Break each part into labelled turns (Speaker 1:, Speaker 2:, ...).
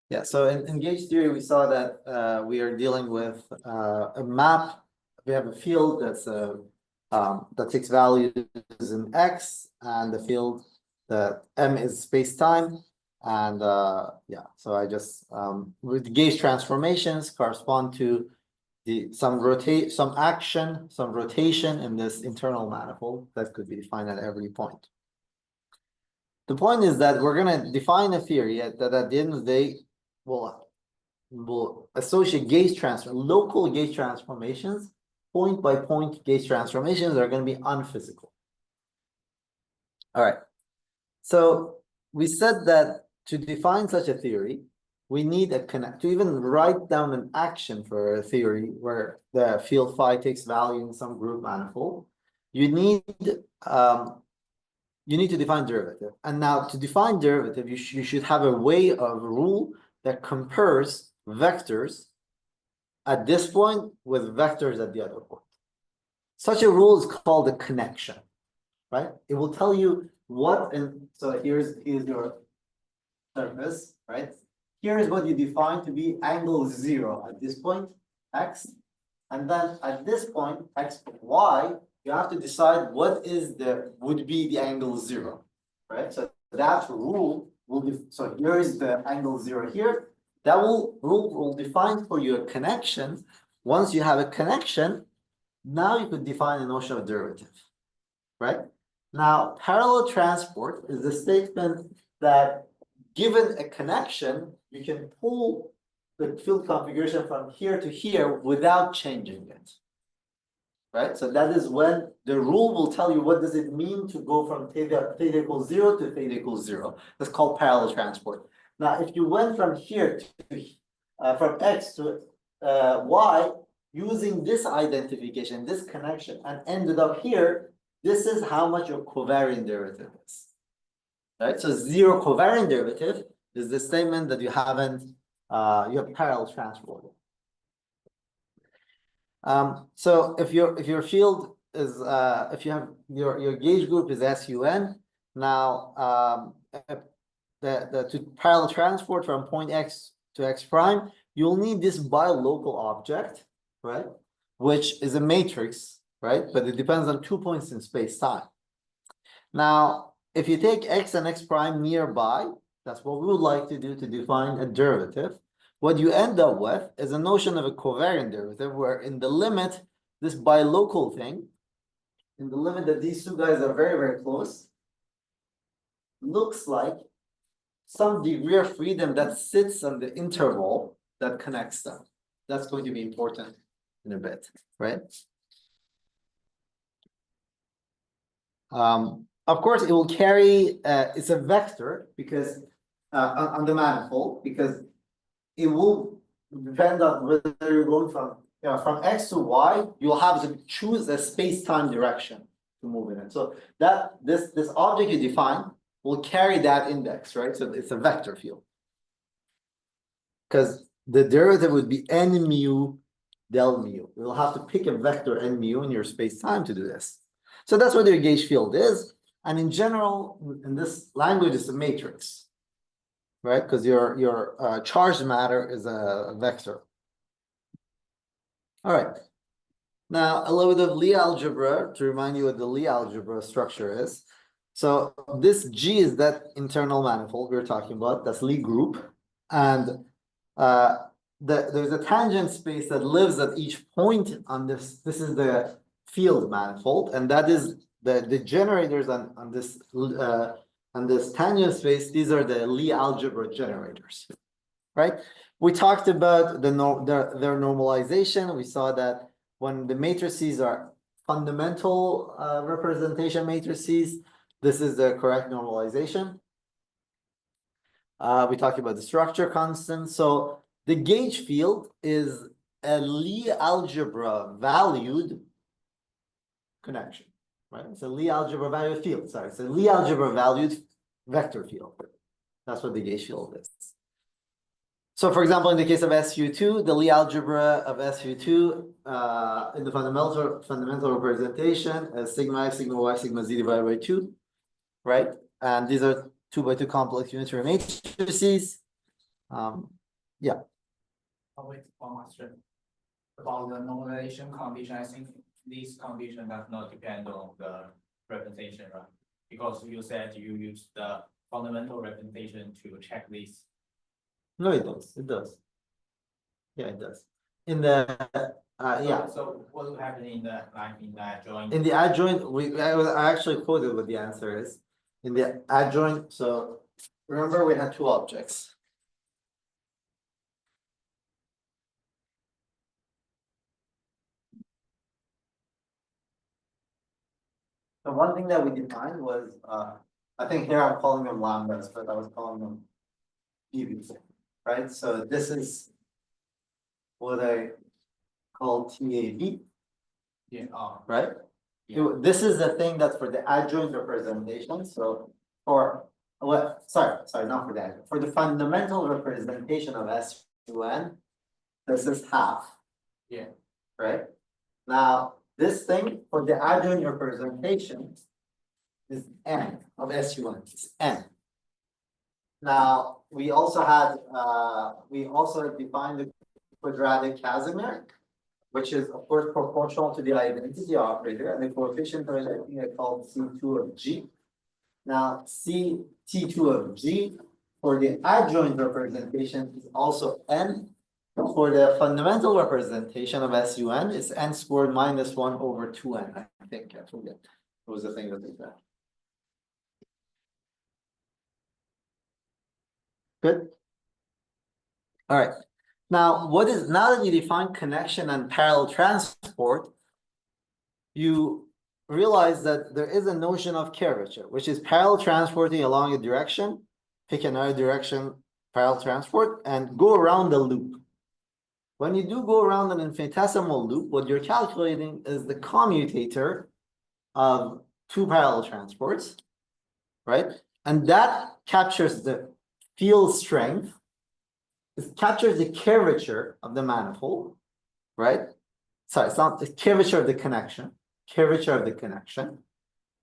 Speaker 1: Yeah, so in gauge theory, we saw that we are dealing with a map. We have a field that takes values in X, and the field that M is space-time. And yeah, so I just with gauge transformations correspond to some action, some rotation in this internal manifold that could be defined at every point. The point is that we're going to define a theory that at the end of the day will associate local gauge transformations, point by point gauge transformations are going to be unphysical. All right. So we said that to define such a theory, we need to even write down an action for a theory where the field phi takes value in some group manifold. You need to define derivative. And now to define derivative, you should have a rule that compares vectors at this point with vectors at the other point. Such a rule is called a connection, right? It will tell you what, and so here's your surface, right? Here is what you define to be angle 0 at this point, x. And then at this point, x, y, you have to decide what would be the angle 0, right? So that rule will be, so here is the angle 0 here. That rule will define for you a connection. Once you have a connection, now you could define a notion of derivative, right? Now, parallel transport is the statement that given a connection, you can pull the field configuration from here to here without changing it, right? So that is when the rule will tell you what does it mean to go from theta equals 0 to theta equals 0. That's called parallel transport. Now, if you went from here to from x to y using this identification, this connection, and ended up here, this is how much your covariant derivative is. Right? So 0 covariant derivative is the statement that you haven't you have parallel transport. So if your field is if you have your gauge group is SUN, now to parallel transport from point X to X prime, you'll need this bilocal object, right? Which is a matrix, right? But it depends on 2 points in space-time. Now, if you take X and X prime nearby, that's what we would like to do to define a derivative. What you end up with is a notion of a covariant derivative where in the limit, this bilocal thing, in the limit that these two guys are very, very close, looks like some degree of freedom that sits on the interval that connects them. That's going to be important in a bit, right? Of course, it will carry, it's a vector because on the manifold, because it will depend on whether you're going from X to Y, you'll have to choose a space-time direction to move in it. So that this object you define will carry that index, right? So it's a vector field. Because the derivative would be n mu del mu. You'll have to pick a vector n mu in your space-time to do this. So that's what your gauge field is. And in general, in this language, it's a matrix, right? Because your charged matter is a vector. All right. Now, a little bit of Lie algebra to remind you what the Lie algebra structure is. So this G is that internal manifold we were talking about. That's Lie group. And there's a tangent space that lives at each point on this. This is the field manifold. And that is the generators on this tangent space. These are the Lie algebra generators, right? We talked about their normalization. We saw that when the matrices are fundamental representation matrices, this is the correct normalization. We talked about the structure constant. So the gauge field is a Lie algebra valued connection, right? It's a Lie algebra valued field. Sorry, it's a Lie algebra valued vector field. That's what the gauge field is. So, for example, in the case of SU2, the Lie algebra of SU2 in the fundamental representation is sigma x, sigma y, sigma z divided by 2, right? And these are 2 by 2 complex unitary matrices. Yeah.
Speaker 2: Wait, one question. About the normalization condition, I think this condition does not depend on the representation, right? Because you said you use the fundamental representation to check this.
Speaker 1: No, it does. It does. Yeah, it does. In the yeah.
Speaker 2: So what will happen in the adjoint?
Speaker 1: In the adjoint, I actually quoted what the answer is. In the adjoint, so remember we had two objects. The one thing that we defined was I think here I'm calling them lambdas, but I was calling them BBs, right? So this is what I call TAB.
Speaker 2: Yeah.
Speaker 1: Right?
Speaker 2: Yeah.
Speaker 1: This is the thing that's for the adjoint representation. So for what? Sorry, not for that. For the fundamental representation of SUN, this is half.
Speaker 2: Yeah.
Speaker 1: Right? Now, this thing for the adjoint representation is N of SUN. It's N. Now, we also defined the quadratic Casimir, which is of course proportional to the identity operator, and the coefficient of it I called C2 of G. Now, T2 of G for the adjoint representation is also N. For the fundamental representation of SUN, it's N squared minus 1 over 2N, I think. I forget. What was the thing that they said? Good. All right. Now, now that you define connection and parallel transport, you realize that there is a notion of curvature, which is parallel transporting along a direction, pick another direction, parallel transport, and go around the loop. When you do go around an infinitesimal loop, what you're calculating is the commutator of two parallel transports, right? And that captures the field strength. It captures the curvature of the manifold, right? Sorry, it's not the curvature of the connection,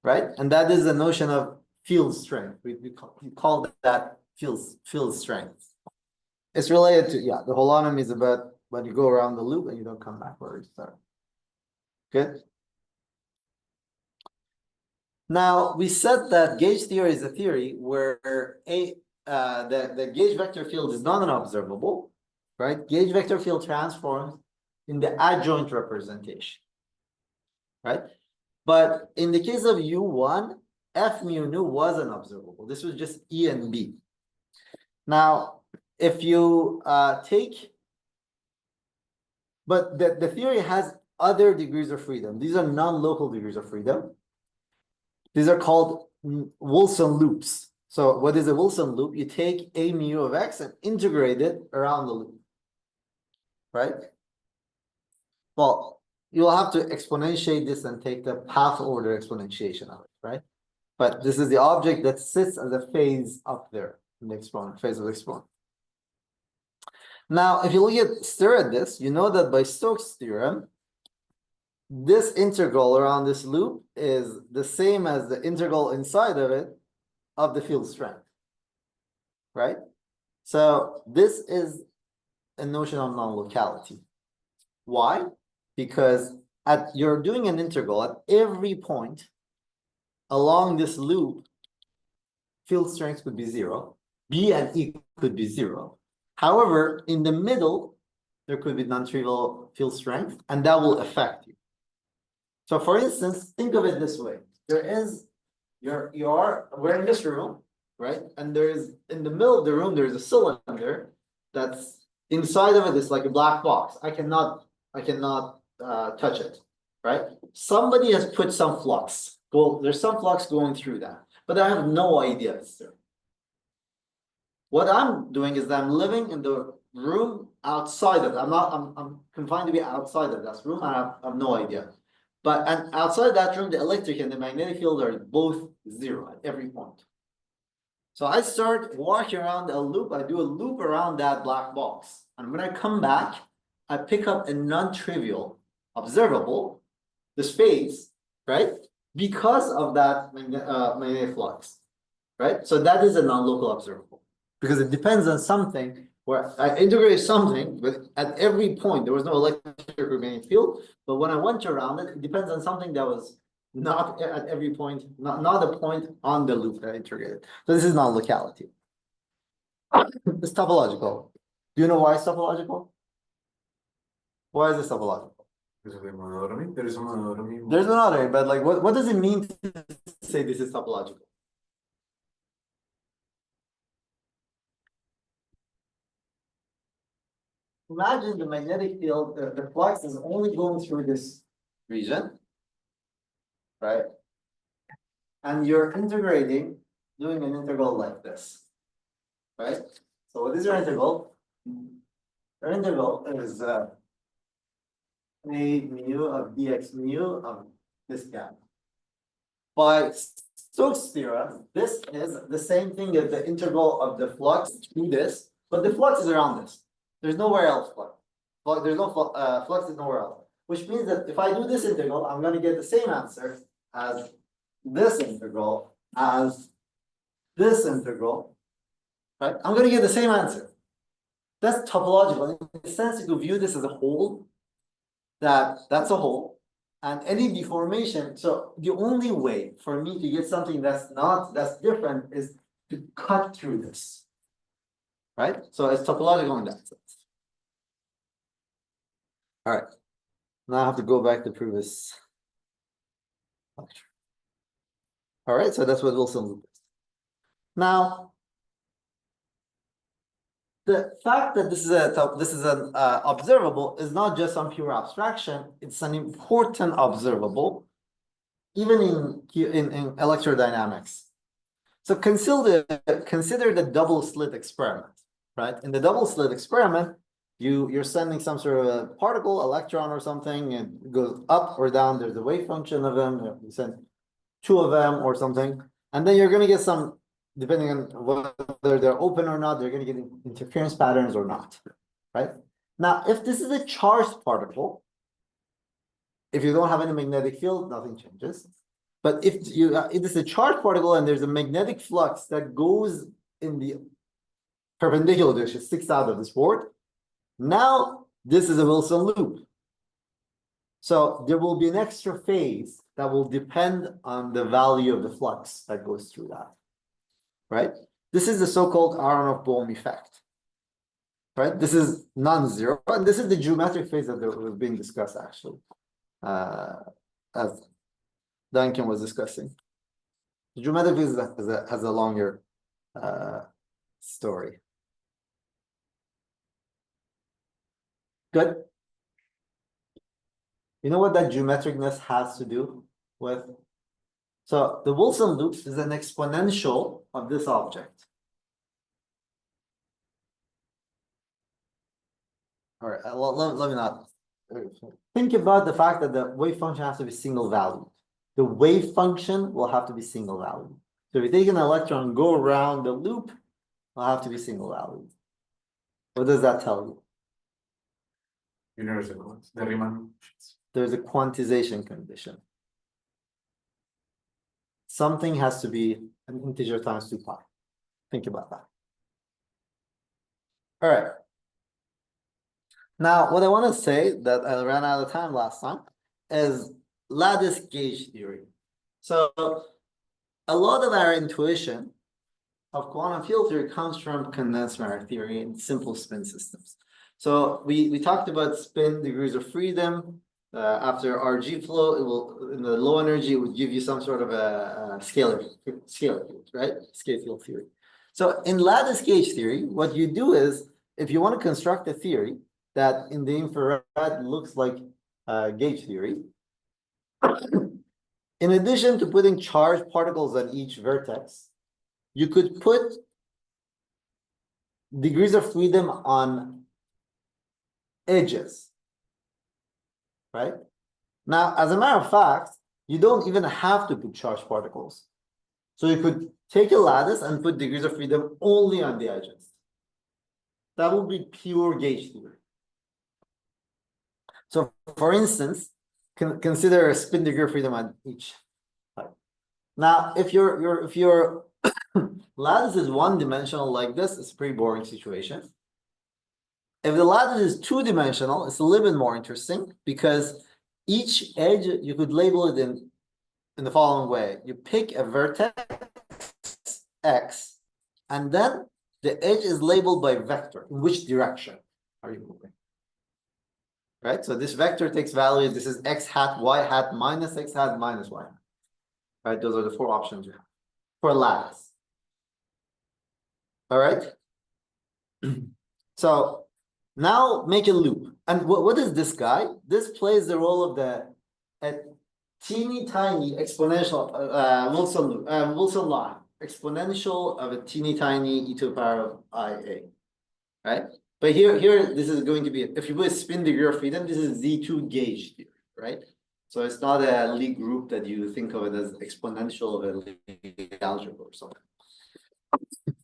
Speaker 1: right? And that is the notion of field strength. We call that field strength. It's related to, yeah, the holonomy is about when you go around the loop and you don't come back where you start. Good. Now, we said that gauge theory is a theory where the gauge vector field is not an observable, right? Gauge vector field transforms in the adjoint representation, right? But in the case of U1, F mu nu was an observable. This was just E and B. Now, if you but the theory has other degrees of freedom. These are non-local degrees of freedom. These are called Wilson loops. So what is a Wilson loop? You take a mu of x and integrate it around the loop, right? Well, you'll have to exponentiate this and take the path order exponentiation of it, right? But this is the object that sits as a phase up there in the exponent, phase of the exponent. Now, if you stare at this, you know that by Stokes' theorem, this integral around this loop is the same as the integral inside of it of the field strength, right? So this is a notion of non-locality. Why? Because you're doing an integral at every point along this loop, field strength could be 0, B and E could be 0. However, in the middle, there could be non-trivial field strength, and that will affect you. So for instance, think of it this way. We're in this room, right? And in the middle of the room, there's a cylinder that's inside of it is like a black box. I cannot touch it, right? Somebody has put some flux. There's some flux going through that, but I have no idea it's there. What I'm doing is that I'm living in the room outside of it. I'm confined to be outside of that room. I have no idea. And outside that room, the electric and the magnetic field are both 0 at every point. So I start walking around a loop. I do a loop around that black box. And when I come back, I pick up a non-trivial observable, the space, right? Because of that magnetic flux, right? So that is a non-local observable because it depends on something where I integrated something, but at every point there was no electric or magnetic field. But when I went around it, it depends on something that was not at every point, not a point on the loop that I integrated. So this is not locality. It's topological. Do you know why it's topological? Why is this topological?
Speaker 3: There is a monodromy.
Speaker 1: There's another, but like, what does it mean to say this is topological? Imagine the magnetic field, the flux is only going through this region, right? And you're integrating, doing an integral like this, right? So what is your integral? Your integral is a mu of dx mu of this gap. By Stokes' theorem, this is the same thing as the integral of the flux through this, but the flux is around this. There's nowhere else flux. There's no flux is nowhere else. Which means that if I do this integral, I'm going to get the same answer as this integral, as this integral, right? I'm going to get the same answer. That's topological. In the sense, you could view this as a whole, that's a whole, and any deformation. So the only way for me to get something that's different is to cut through this. Right? So it's topological in that sense. All right. Now I have to go back to previous lecture. All right, so that's what Wilson loop is. Now, the fact that this is an observable is not just some pure abstraction, it's an important observable, even in electrodynamics. So consider the double slit experiment. Right? In the double slit experiment, you're sending some sort of a particle, electron or something, and it goes up or down. There's a wave function of them. You send two of them or something, and then you're going to get some, depending on whether they're open or not, they're going to get interference patterns or not. Right? Now, if this is a charged particle, if you don't have any magnetic field, nothing changes. But if it is a charged particle and there's a magnetic flux that goes in the perpendicular direction, sticks out of this board. Now this is a Wilson loop. So there will be an extra phase that will depend on the value of the flux that goes through that. Right? This is the so-called Aharonov-Bohm effect. Right? This is non-zero, and this is the geometric phase that was being discussed actually, as Duncan was discussing. The geometric phase has a longer story. Good. You know what that geometricness has to do with? So the Wilson loop is an exponential of this object. All right, let me not. Think about the fact that the wave function has to be single valued. The wave function will have to be single valued. So if you take an electron and go around the loop, it'll have to be single valued. What does that tell you? There's a quantization condition. Something has to be an integer times 2 pi. Think about that. All right. Now, what I want to say that I ran out of time last time is lattice gauge theory. So a lot of our intuition of quantum field theory comes from condensed matter theory and simple spin systems. So we talked about spin degrees of freedom. After RG flow, it will, in the low energy, it would give you some sort of a scalar field, right? Scale field theory. So in lattice gauge theory, what you do is, if you want to construct a theory that in the infrared looks like gauge theory, in addition to putting charged particles on each vertex, you could put degrees of freedom on edges, right? Now, as a matter of fact, you don't even have to put charged particles. So you could take a lattice and put degrees of freedom only on the edges. That would be pure gauge theory. So for instance, consider a spin degree of freedom on each side. Now, if your lattice is one dimensional like this, it's a pretty boring situation. If the lattice is two-dimensional, it's a little bit more interesting because each edge you could label it in the following way. You pick a vertex X, and then the edge is labeled by vector. In which direction are you moving? Right? So this vector takes value. This is X hat, Y hat, minus X hat, minus Y hat. Right? Those are the four options you have for a lattice. All right. So now make a loop. And what is this guy? This plays the role of a teeny tiny exponential Wilson loop, Wilson line, exponential of a teeny tiny e to the power of IA, right? But here, this is going to be, if you put a spin degree of freedom, this is Z2 gauge theory, right? So it's not a Lie group that you think of it as exponential of a Lie algebra or something.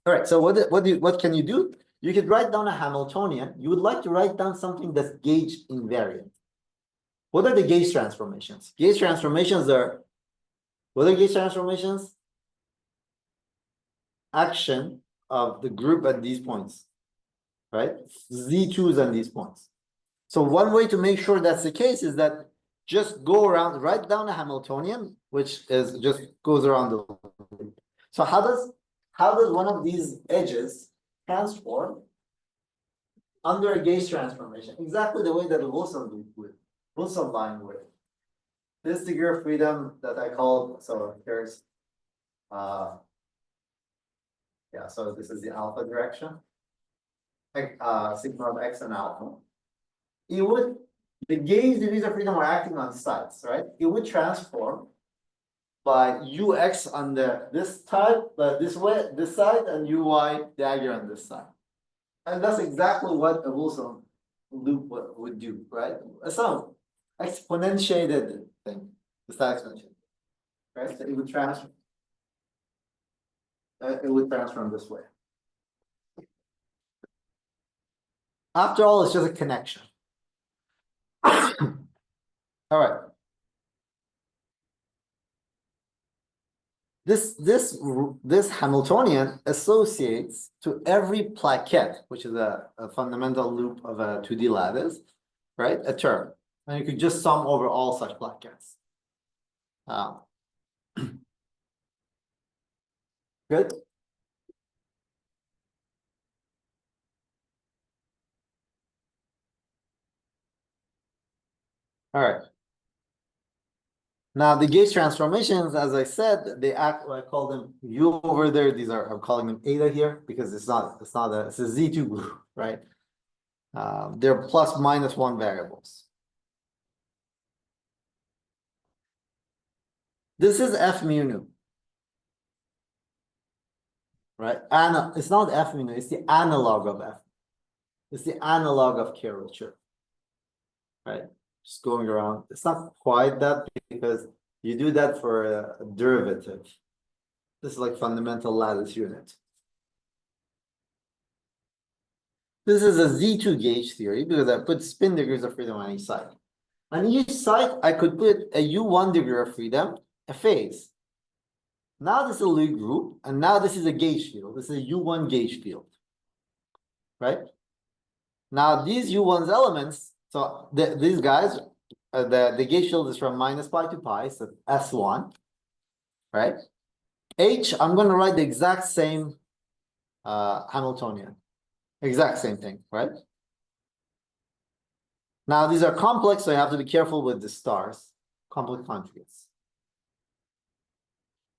Speaker 1: All right, so what can you do? You could write down a Hamiltonian. You would like to write down something that's gauge invariant. What are the gauge transformations? Gauge transformations are, what are gauge transformations? Action of the group at these points, right? Z2s at these points. So one way to make sure that's the case is that just go around, write down a Hamiltonian, which is just goes around the loop. So how does one of these edges transform under a gauge transformation? Exactly the way that the Wilson loop would, Wilson line would. This degree of freedom that I called, so here's yeah, so this is the alpha direction. Sigma of X and alpha. It would, the gauge degrees of freedom are acting on sides, right? It would transform by ux on this type, this way, this side, and uy dagger on this side. And that's exactly what a Wilson loop would do, right? So exponentiated thing, the side exponentiated, right? So it would transform. It would transform this way. After all, it's just a connection. All right. This Hamiltonian associates to every plaquette, which is a fundamental loop of a 2D lattice, right? A term. And you could just sum over all such plaquettes. Good. All right. Now the gauge transformations, as I said, they act. I call them U over there. These are, I'm calling them eta here because it's a Z2 group, right? They're plus minus one variables. This is F mu nu, right? And it's not F mu nu, it's the analog of F. It's the analog of curvature, right? Just going around. It's not quite that because you do that for a derivative. This is like fundamental lattice unit. This is a Z2 gauge theory because I put spin degrees of freedom on each side. On each side, I could put a U1 degree of freedom, a phase. Now this is a Lie group, and now this is a gauge field. This is a U1 gauge field, right? Now these U1's elements, so these guys, the gauge field is from minus pi to pi, so S1, right? H, I'm going to write the exact same Hamiltonian, exact same thing, right? Now these are complex, so you have to be careful with the stars, complex conjugates.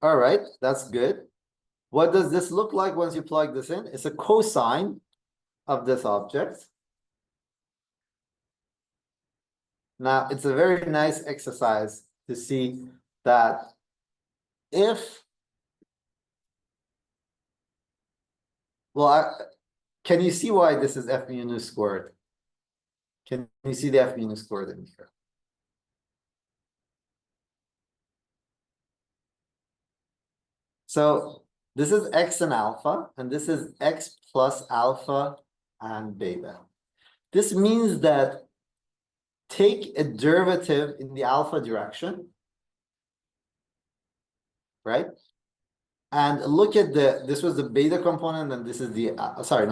Speaker 1: All right, that's good. What does this look like once you plug this in? It's a cosine of this object. Now, it's a very nice exercise to see that if, well, can you see why this is F mu nu squared? Can you see the F mu nu squared in here? So this is X and alpha, and this is X plus alpha and beta. This means that take a derivative in the alpha direction, right? And look at this was the beta component, and this is the, sorry.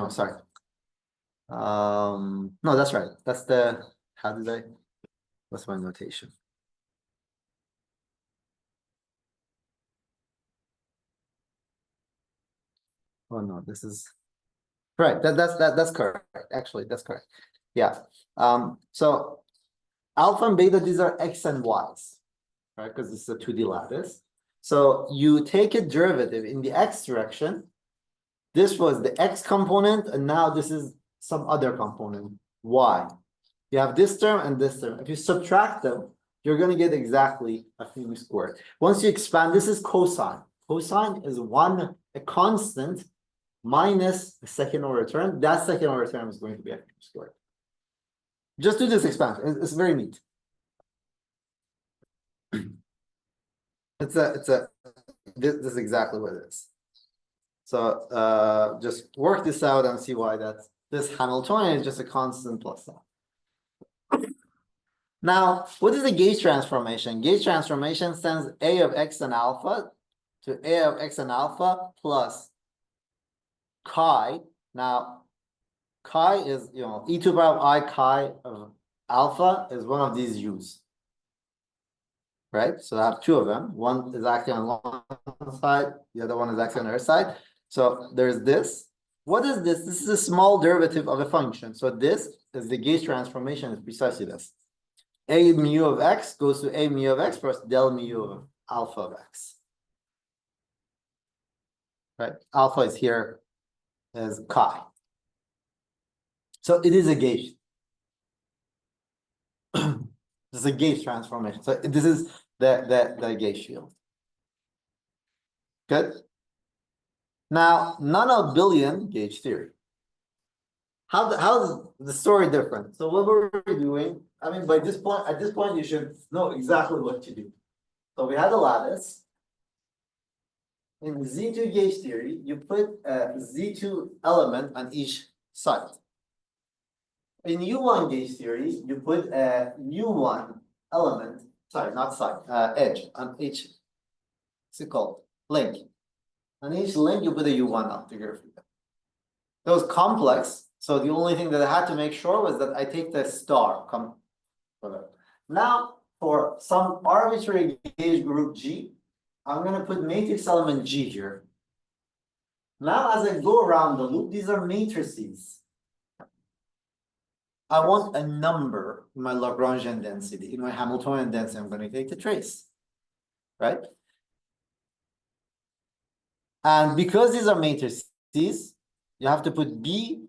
Speaker 1: No, that's right. That's the, how did I, what's my notation? Oh, no, this is, right, that's correct. Actually, that's correct. Yeah. So alpha and beta, these are x and y's, right? Because this is a 2D lattice. So you take a derivative in the x direction. This was the x component, and now this is some other component, y. You have this term and this term. If you subtract them, you're going to get exactly a few squared. Once you expand, this is cosine. Cosine is a constant minus the second order term. That second order term is going to be a few squared. Just do this expansion. It's very neat. This is exactly what it is. So just work this out and see why this Hamiltonian is just a constant plus that. Now, what is the gauge transformation? Gauge transformation sends a of x and alpha to a of x and alpha plus chi. Now, chi is, e to the power of I chi of alpha is one of these u's. Right? So I have two of them. One is acting on one side, the other one is acting on the other side. So there's this. What is this? This is a small derivative of a function. So this is the gauge transformation, is precisely this. A mu of x goes to a mu of x plus del mu of alpha of x. Right? Alpha is here as chi. So it is a gauge. This is a gauge transformation. So this is the gauge field. Good. Now, non-abelian gauge theory. How is the story different? So what we're doing, I mean, at this point, you should know exactly what to do. So we had a lattice. In Z2 gauge theory, you put a Z2 element on each side. In U1 gauge theory, you put a U1 element, sorry, not side, edge on each, what's it called? Link. On each link, you put a U1 out figure. That was complex. So the only thing that I had to make sure was that I take the star. Now, for some arbitrary gauge group G, I'm going to put matrix element G here. Now, as I go around the loop, these are matrices. I want a number in my Lagrangian density. In my Hamiltonian density, I'm going to take the trace. Right? And because these are matrices, you have to put B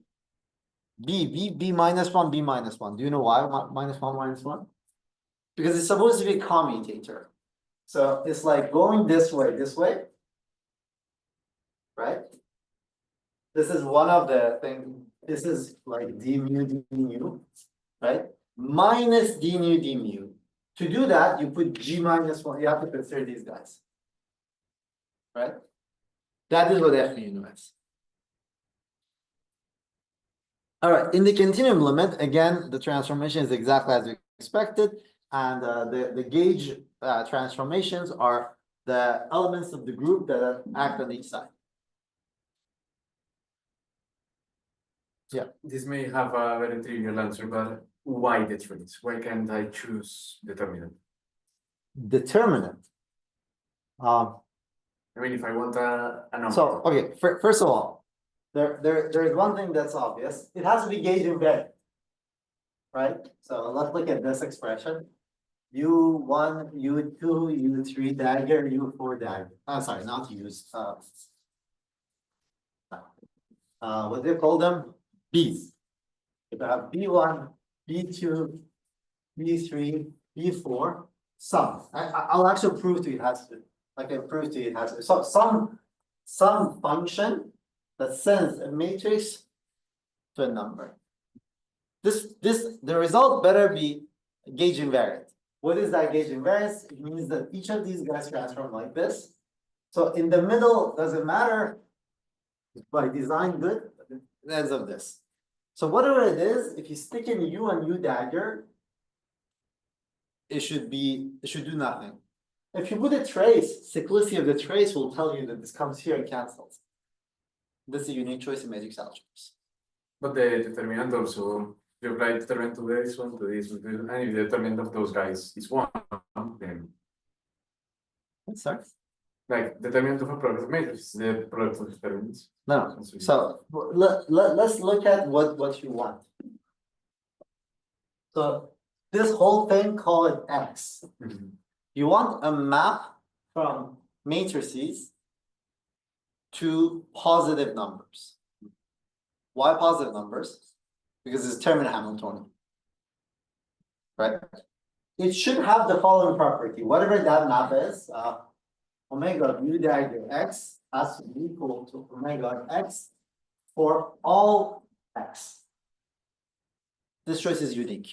Speaker 1: minus 1, B minus 1. Do you know why minus 1, minus 1? Because it's supposed to be a commutator. So it's like going this way, right? This is one of the things. This is like d mu, right? Minus d mu. To do that, you put G minus 1. You have to consider these guys, right? That is what F mu is. All right, in the continuum limit, again, the transformation is exactly as we expected, and the gauge transformations are the elements of the group that act on each side. Yeah.
Speaker 3: This may have a very trivial answer, but why the trace? Why can't I choose determinant?
Speaker 1: Determinant.
Speaker 3: I mean, if I want a number.
Speaker 1: So, okay, first of all, there's one thing that's obvious. It has to be gauge embedded, right? So let's look at this expression. U1, U2, U3 dagger, U4 dagger. Sorry, not use. What do you call them? B's. If I have B1, B2, B3, B4, sum. I'll actually prove to you it has to. I can prove to you it has to. So some function that sends a matrix to a number. The result better be gauge invariant. What is that gauge invariance? It means that each of these guys transform like this. So in the middle, doesn't matter. By design good, it ends up this. So whatever it is, if you stick in U and U dagger, it should do nothing. If you put a trace, cyclicity of the trace will tell you that this comes here and cancels. This is a unique choice in matrix algebras.
Speaker 3: But the determinant also, you apply determinant to this one, to this, and if the determinant of those guys is one, then
Speaker 1: Sorry?
Speaker 3: like determinant of a product of matrix is the product of determinants.
Speaker 1: No, so let's look at what you want. So this whole thing, call it X.
Speaker 3: Mhm.
Speaker 1: You want a map from matrices to positive numbers. Why positive numbers? Because it's determinant Hamiltonian. Right? It should have the following property. Whatever that map is, omega mu dagger x has to be equal to omega x for all x. This choice is unique.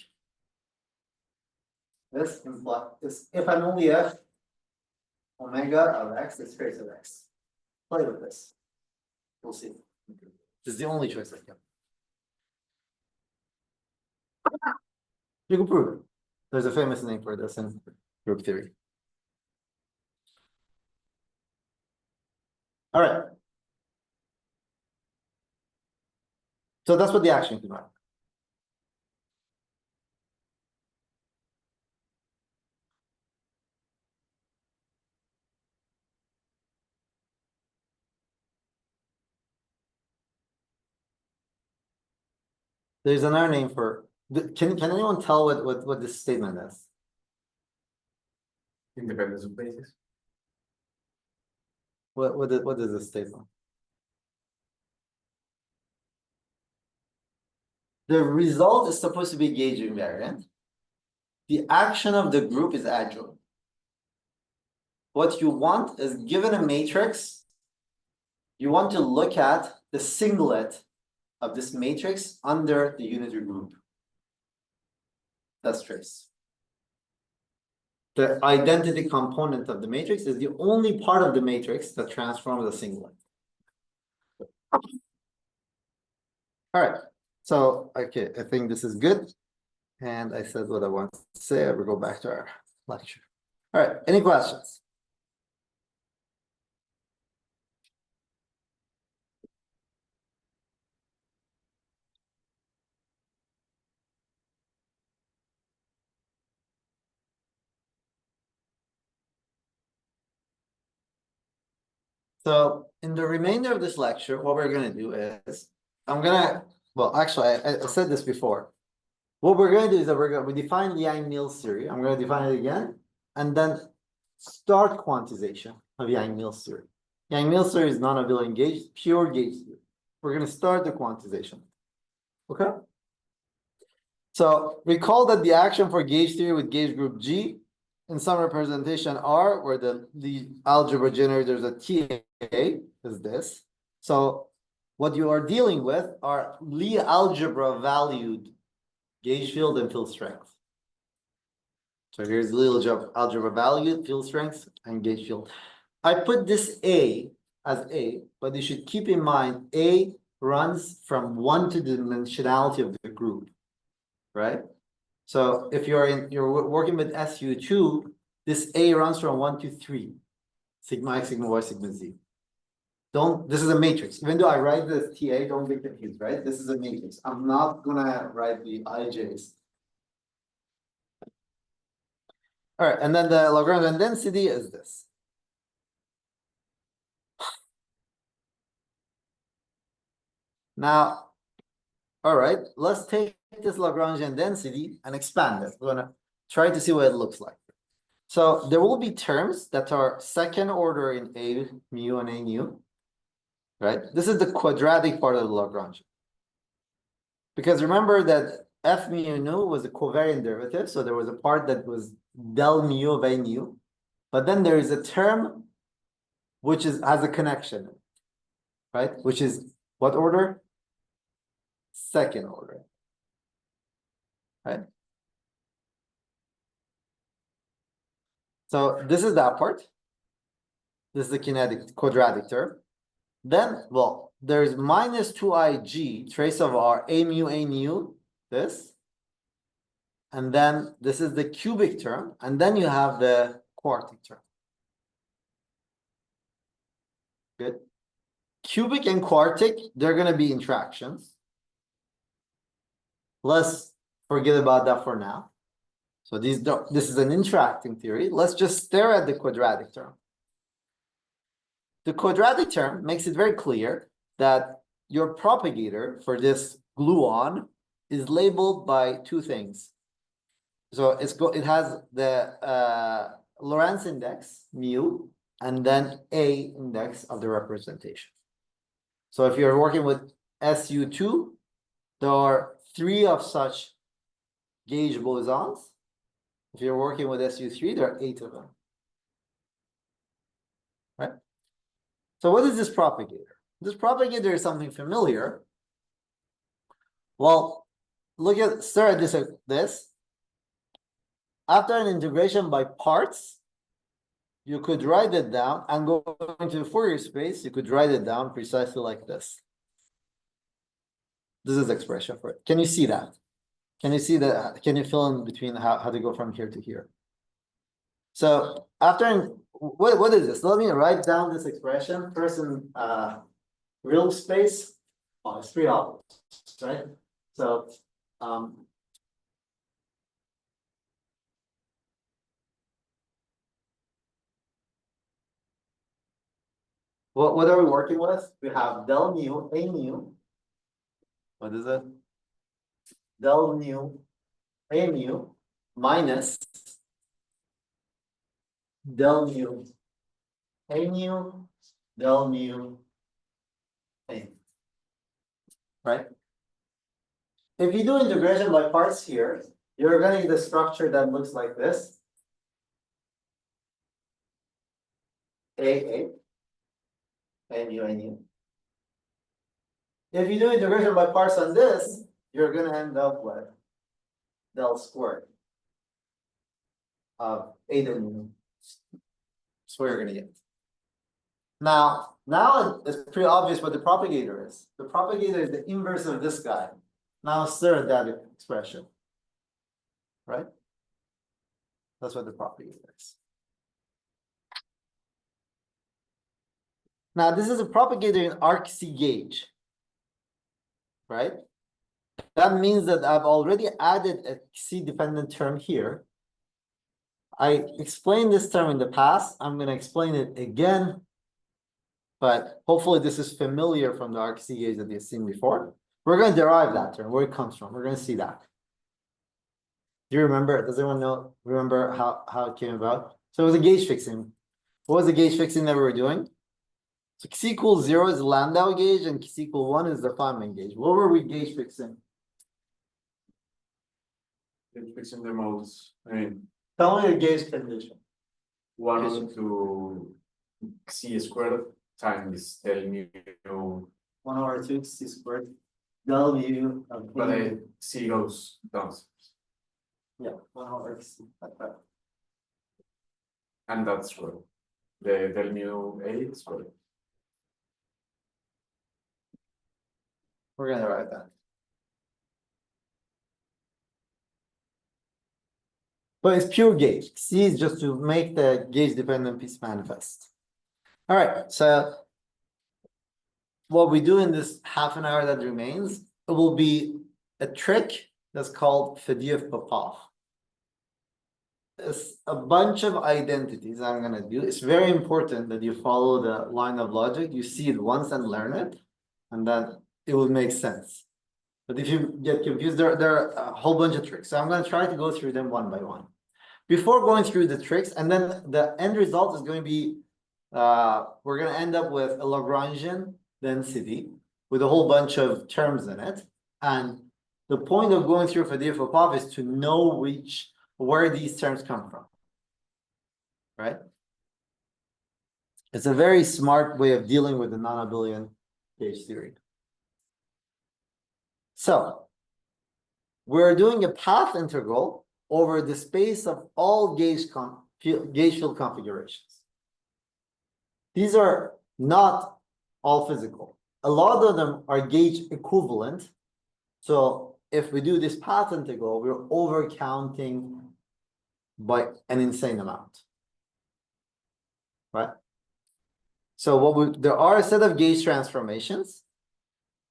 Speaker 1: This implies if and only if omega of x is trace of x. Play with this. We'll see. This is the only choice I can. You can prove it. There's a famous name for this in group theory. All right. So that's what the action can write. There's another name for. Can anyone tell what this statement is?
Speaker 3: Independence of basis.
Speaker 1: What is this statement? The result is supposed to be gauge invariant. The action of the group is adjoint. What you want is, given a matrix, you want to look at the singlet of this matrix under the unitary group. That's trace. The identity component of the matrix is the only part of the matrix that transforms a singlet. All right. So, okay, I think this is good. And I said what I want to say. I will go back to our lecture. All right, any questions? So in the remainder of this lecture, what we're going to do is, well, actually, I said this before. What we're going to do is that we define the Yang-Mills theory. I'm going to define it again, and then start quantization of Yang-Mills theory. Yang-Mills theory is non-abelian gauge, pure gauge theory. We're going to start the quantization. Okay? So recall that the action for gauge theory with gauge group G in some representation R, where the algebra generators a TA is this. So what you are dealing with are Lie algebra valued gauge field and field strength. So here's Lie algebra valued field strength and gauge field. I put this A as A, but you should keep in mind A runs from 1 to the dimensionality of the group, right? So if you're working with SU2, this A runs from 1 to 3, sigma X, sigma Y, sigma Z. This is a matrix. Even though I write this TA, don't get confused, right? This is a matrix. I'm not gonna write the IJs. All right, and then the Lagrangian density is this. Now, all right, let's take this Lagrangian density and expand it. We're gonna try to see what it looks like. So there will be terms that are second order in A mu and A nu, right? This is the quadratic part of the Lagrangian. Because remember that F mu nu was a covariant derivative, so there was a part that was del mu of A nu, but then there is a term which has a connection, right? Which is what order? Second order, right? So this is that part. This is the kinetic quadratic term. Then, well, there's minus 2ig, trace of our A nu, this. And then this is the cubic term. And then you have the quartic term. Good. Cubic and quartic, they're going to be interactions. let's forget about that for now. So this is an interacting theory. Let's just stare at the quadratic term. The quadratic term makes it very clear that your propagator for this gluon is labeled by two things. So it has the Lorentz index, mu, and then A index of the representation. So if you're working with SU2, there are 3 of such gauge bosons. If you're working with SU3, there are 8 of them. Right? So what is this propagator? This propagator is something familiar. Well, stare at this. After an integration by parts, you could write it down and go into the Fourier space, you could write it down precisely like this. This is the expression for it. Can you see that? Can you see that? Can you fill in between how to go from here to here? So after, what is this? Let me write down this expression first in real space. Oh, it's 3 objects, right? So what are we working with? We have del mu, a mu. What is it? Del mu, a mu minus del mu, a mu, del mu, a. Right? If you do integration by parts here, you're going to get a structure that looks like this. A mu, a mu. If you do integration by parts on this, you're going to end up with del squared of a del mu. That's what you're going to get. Now it's pretty obvious what the propagator is. The propagator is the inverse of this guy. Now stare at that expression. Right? That's what the propagator is. Now this is a propagator in arc C gauge. Right? That means that I've already added a C-dependent term here. I explained this term in the past. I'm going to explain it again. But hopefully this is familiar from the arc C gauge that you've seen before. We're going to derive that term, where it comes from. We're going to see that. Do you remember? Does anyone remember how it came about? So it was a gauge fixing. What was the gauge fixing that we were doing? So C equals 0 is the Landau gauge and C equals 1 is the Feynman gauge. What were we gauge fixing?
Speaker 3: Gauge fixing the modes. I mean,
Speaker 1: tell me your gauge condition.
Speaker 3: 1 to C squared times del mu.
Speaker 1: 1/2 C squared. Del mu.
Speaker 3: But C goes down.
Speaker 1: Yeah, 1/C.
Speaker 3: And that's squared. The del mu A squared.
Speaker 1: We're gonna write that. But it's pure gauge. C is just to make the gauge dependent piece manifest. All right, so what we do in this half an hour that remains, it will be a trick that's called Fadeev-Poppov. It's a bunch of identities I'm gonna do. It's very important that you follow the line of logic. You see it once and learn it, and then it will make sense. But if you get confused, there are a whole bunch of tricks. So I'm going to try to go through them one by one. Before going through the tricks, and then the end result is going to be, we're going to end up with a Lagrangian density with a whole bunch of terms in it. And the point of going through Fadeev-Poppov is to know where these terms come from. Right? It's a very smart way of dealing with the non-abelian gauge theory. So we're doing a path integral over the space of all gauge field configurations. These are not all physical. A lot of them are gauge equivalent. So if we do this path integral, we're overcounting by an insane amount. Right? So there are a set of gauge transformations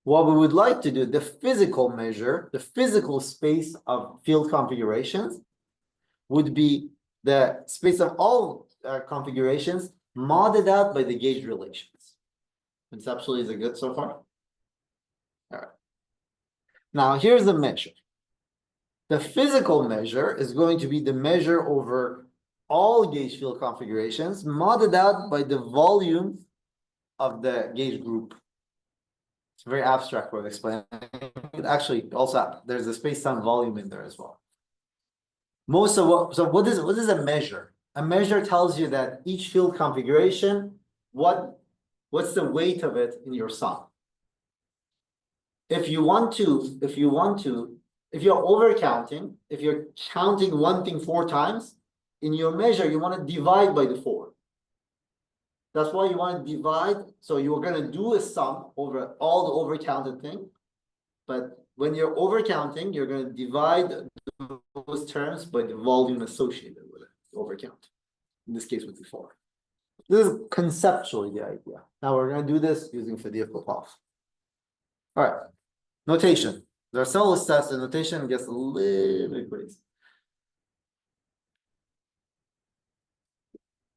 Speaker 1: what we would like to do, the physical measure, the physical space of field configurations would be the space of all configurations modded out by the gauge relations. Conceptually, is it good so far? All right. Now, here's the measure. The physical measure is going to be the measure over all gauge field configurations modded out by the volume of the gauge group. It's a very abstract way of explaining it. Actually, also there's a space-time volume in there as well. Most of what is a measure? A measure tells you that each field configuration, what's the weight of it in your sum. If you're overcounting, if you're counting one thing 4 times, in your measure, you want to divide by the 4. That's why you want to divide. So you're going to do a sum over all the overcounted thing. But when you're overcounting, you're going to divide those terms by the volume associated with it, the overcount. In this case, would be 4. This is conceptually the idea. Now we're going to do this using Fadeev-Poppov. All right. Notation. There are several steps. The notation gets a little bit crazy.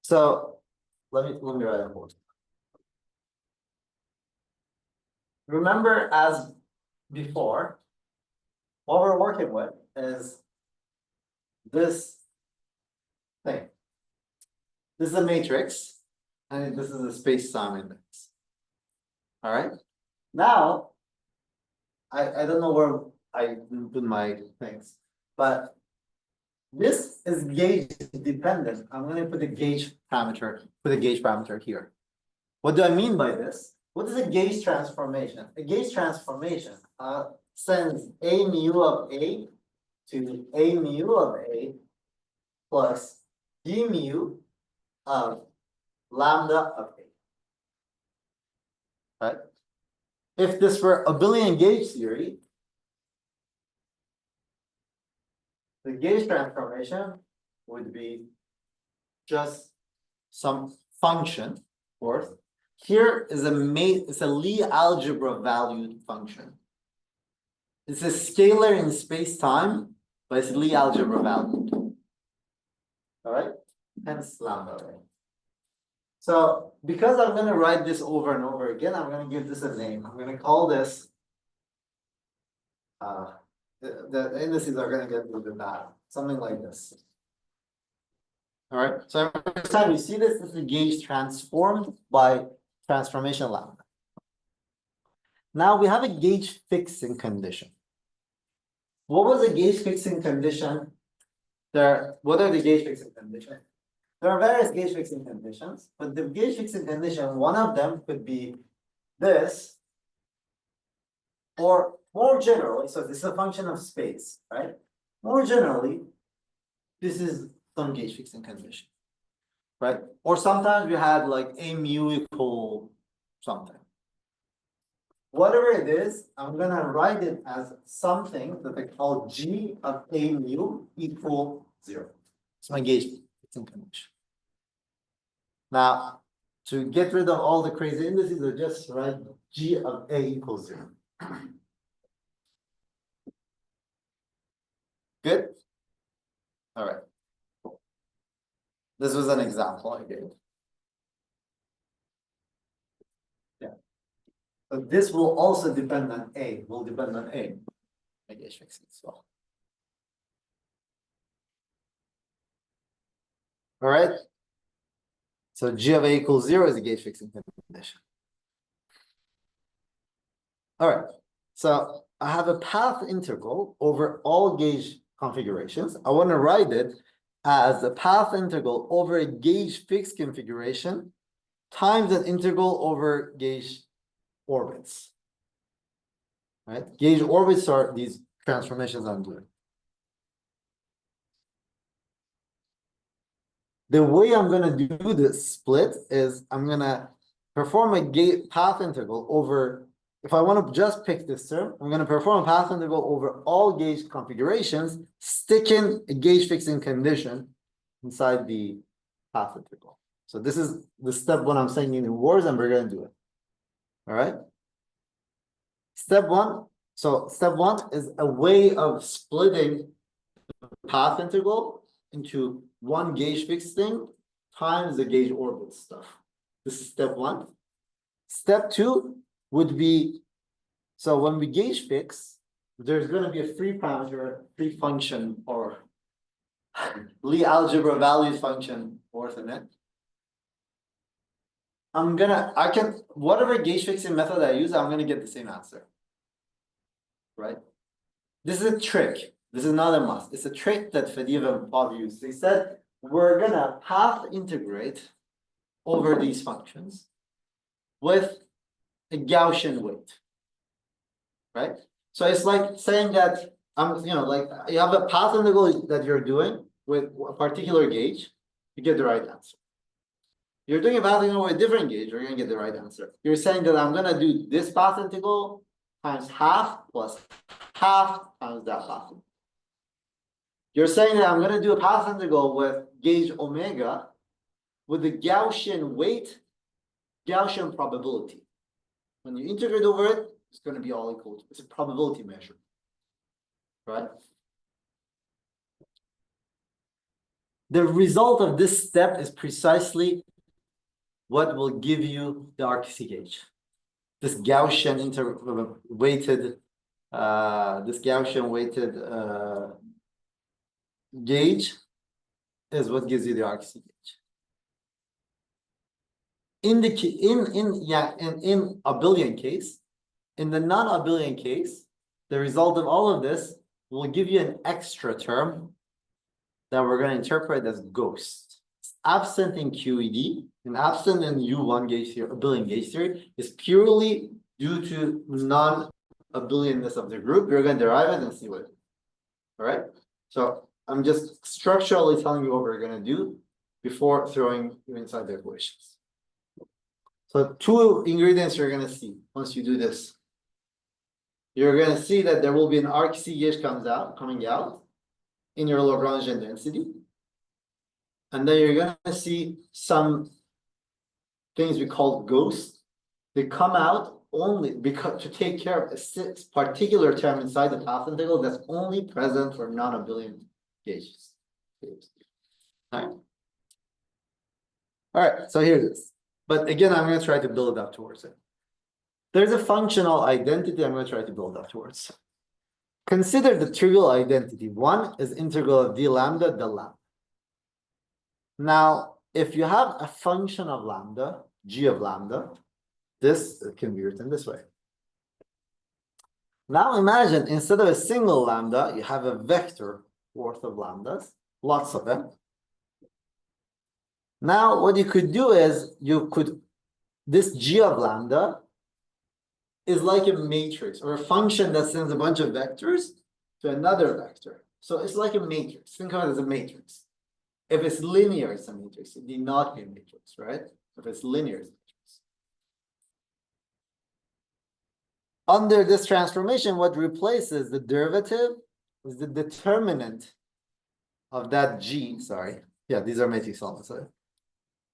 Speaker 1: So let me write it for you. Remember, as before, what we're working with is this thing. This is a matrix, and this is a space-time index. All right. Now, I don't know where I put my things, but this is gauge dependent. I'm going to put a gauge parameter here. What do I mean by this? What is a gauge transformation? A gauge transformation sends a mu of A to a mu of A plus d mu of lambda of A. Right? If this were a Abelian gauge theory, the gauge transformation would be just some function, or here is it's a Lie algebra valued function. It's a scalar in space-time, but it's Lie algebra valued. All right, hence lambda. So because I'm going to write this over and over again, I'm going to give this a name. I'm going to call this. The indices are going to get a little bit bad. Something like this. All right. So every time you see this, this is a gauge transformed by transformation lambda. Now we have a gauge fixing condition. What was the gauge fixing condition? What are the gauge fixing conditions? There are various gauge fixing conditions, but the gauge fixing condition, one of them could be this, or more generally, so this is a function of space, right? More generally, this is some gauge fixing condition, right? Or sometimes we had like a mu equal something. Whatever it is, I'm gonna write it as something that I call g of a mu equal 0. It's my gauge fixing condition. Now, to get rid of all the crazy indices, I just write g of a equals 0. Good? All right. This was an example I gave. Yeah. But this will also depend on A, will depend on A. I guess fix it as well. All right. So g of a equals 0 is a gauge fixing condition. All right. So I have a path integral over all gauge configurations. I want to write it as a path integral over a gauge fixed configuration times an integral over gauge orbits. Right? Gauge orbits are these transformations I'm doing. The way I'm going to do this split is I'm going to perform a gauge path integral over, if I want to just pick this term, I'm going to perform a path integral over all gauge configurations, sticking a gauge fixing condition inside the path integral. So this is the step when I'm saying in words, and we're going to do it. All right. Step one, so step one is a way of splitting the path integral into one gauge fixed thing times the gauge orbit stuff. This is step one. Step two would be, so when we gauge fix, there's going to be a free parameter, free function, or Lie algebra value function worth in it. Whatever gauge fixing method I use, I'm gonna get the same answer. Right? This is a trick. This is not a must. It's a trick that Fadeev-Poppov used. They said, we're gonna path integrate over these functions with a Gaussian weight. Right? So it's like saying that, like you have a path integral that you're doing with a particular gauge, you get the right answer. You're doing a path integral with a different gauge, you're gonna get the right answer. You're saying that I'm gonna do this path integral times half plus half times that path. You're saying that I'm gonna do a path integral with gauge omega with the Gaussian weight, Gaussian probability. When you integrate over it, it's gonna be all equal. It's a probability measure. Right? The result of this step is precisely what will give you the RCC gauge. This Gaussian weighted gauge is what gives you the RCC gauge. In abelian case, in the non-abelian case, the result of all of this will give you an extra term that we're going to interpret as ghost. It's absent in QED and absent in U1 gauge theory, abelian gauge theory, is purely due to non-abelianness of the group. We're going to derive it and see what it is. All right. So I'm just structurally telling you what we're going to do before throwing you inside the equations. So two ingredients you're going to see once you do this. You're going to see that there will be an RCC gauge coming out in your Lagrangian density. And then you're going to see some things we call ghosts. They come out only because to take care of a particular term inside the path integral that's only present for non-abelian gauges. All right, so here it is. But again, I'm going to try to build up towards it. There's a functional identity I'm going to try to build up towards. Consider the trivial identity. One is integral of d lambda del lambda. Now, if you have a function of lambda, g of lambda, this can be written this way. Now imagine instead of a single lambda, you have a vector worth of lambdas, lots of them. Now what you could do is this g of lambda is like a matrix or a function that sends a bunch of vectors to another vector. So it's like a matrix. Think of it as a matrix. If it's linear, it's a matrix. It need not be a matrix, right? If it's linear, it's a matrix. Under this transformation, what replaces the derivative is the determinant of that g. Sorry. Yeah, these are matrix elements.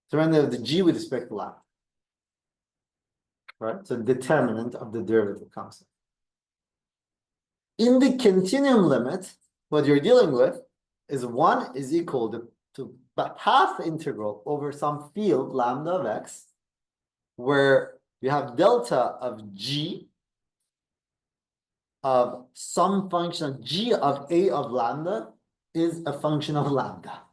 Speaker 1: Determinant of the g with respect to lambda. Right? So determinant of the derivative constant. In the continuum limit, what you're dealing with is 1 is equal to path integral over some field lambda of x, where you have delta of g of some function g of a of lambda is a function of lambda.